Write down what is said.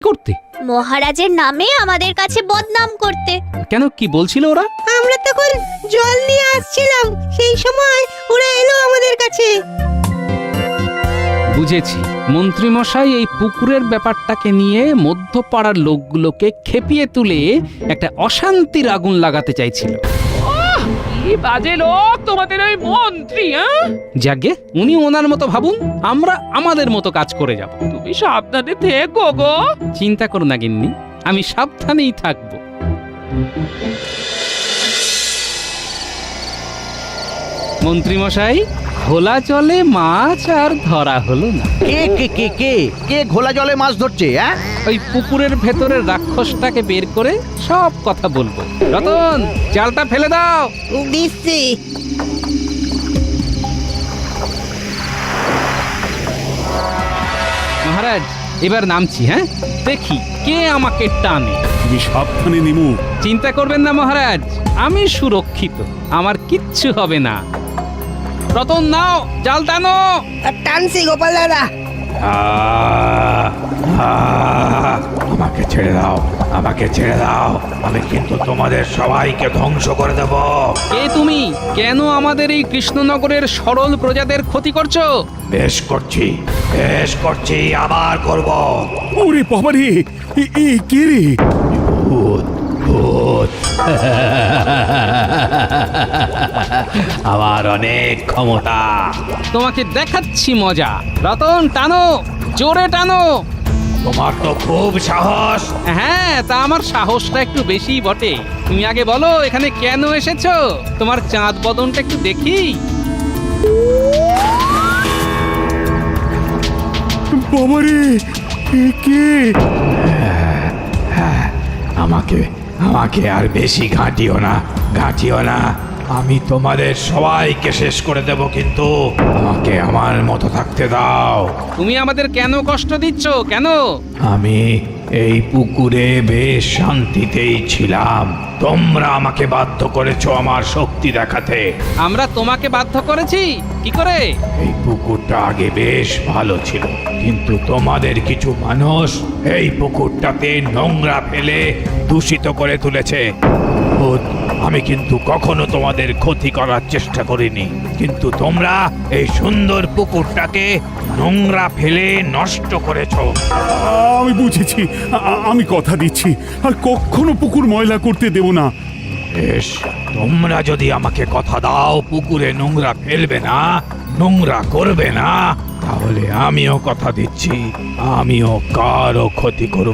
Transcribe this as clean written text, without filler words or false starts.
করতে? মহারাজের নামে আমাদের কাছে বদনাম করতে। কেন, কি বলছিল ওরা? আমরা তখন জল নিয়ে আসছিলাম, সেই সময় ওরা এলো আমাদের কাছে। বুঝেছি, মন্ত্রীমশাই এই পুকুরের ব্যাপারটাকে নিয়ে মধ্যপাড়ার লোকগুলোকে খেপিয়ে তুলে একটা অশান্তির আগুন লাগাতে চাইছিল। কি বাজে লোক তোমাদের ওই মন্ত্রী, হ্যাঁ? যাকে উনি ওনার মতো ভাবুন, আমরা আমাদের মতো কাজ করে যাব। তুমি সাবধানে থেকো গো। চিন্তা করো না গিন্নি, আমি সাবধানেই থাকবো। মন্ত্রীমশাই, খোলা জলে মাছ আর ধরা হলো না। কে কে কে কে কে ঘোলা জলে মাছ ধরছে? হ্যাঁ, ওই পুকুরের ভেতরের রাক্ষসটাকে বের করে সব কথা বলবো। রতন, জালটা ফেলে দাও। দিচ্ছি। মহারাজ, এবার নামছি। হ্যাঁ, দেখি কে আমাকে টানে। তুমি সাবধানে নেমো। চিন্তা করবেন না মহারাজ, আমি সুরক্ষিত, আমার কিচ্ছু হবে না। রতন, নাও, জাল টানো। টানছি গোপাল দাদা। আমাকে ছেড়ে দাও, আমাকে ছেড়ে দাও, আমি কিন্তু তোমাদের সবাইকে ধ্বংস করে দেব। কে তুমি? কেন আমাদের এই কৃষ্ণনগরের সরল প্রজাদের ক্ষতি করছো? বেশ করছি, বেশ করছি, আবার করব। ওরে বাবারে, এ কে রে? ভূত, ভূত। আমার অনেক ক্ষমতা। তোমাকে দেখাচ্ছি মজা। রতন, টানো, জোরে টানো। তোমার তো খুব সাহস। হ্যাঁ, তা আমার সাহসটা একটু বেশি বটে। তুমি আগে বলো এখানে কেন এসেছো? তোমার চাঁদ বদনটা একটু দেখি। বাবারে, এ কে? আমাকে আমাকে আর বেশি ঘাঁটিও না, ঘাঁটিও না। আমি তোমাদের সবাইকে শেষ করে দেব, কিন্তু আমাকে আমার মতো থাকতে দাও। তুমি আমাদের কেন কষ্ট দিচ্ছ? কেন? আমি এই পুকুরে বেশ শান্তিতেই ছিলাম, তোমরা আমাকে বাধ্য করেছো আমার শক্তি দেখাতে। আমরা তোমাকে বাধ্য করেছি? কি করে? এই পুকুরটা আগে বেশ ভালো ছিল, কিন্তু তোমাদের কিছু মানুষ এই পুকুরটাতে নোংরা ফেলে দূষিত করে তুলেছে। ভূত, আমি কিন্তু কখনো তোমাদের ক্ষতি করার চেষ্টা করিনি, কিন্তু তোমরা এই সুন্দর পুকুরটাকে নোংরা ফেলে নষ্ট করেছো। আমি বুঝেছি, আমি কথা দিচ্ছি আর কখনো পুকুর ময়লা করতে দেব না। বেশ, তোমরা যদি আমাকে কথা দাও পুকুরে নোংরা ফেলবে না, নোংরা করবে না, তাহলে আমিও কথা দিচ্ছি, আমিও কারো ক্ষতি করব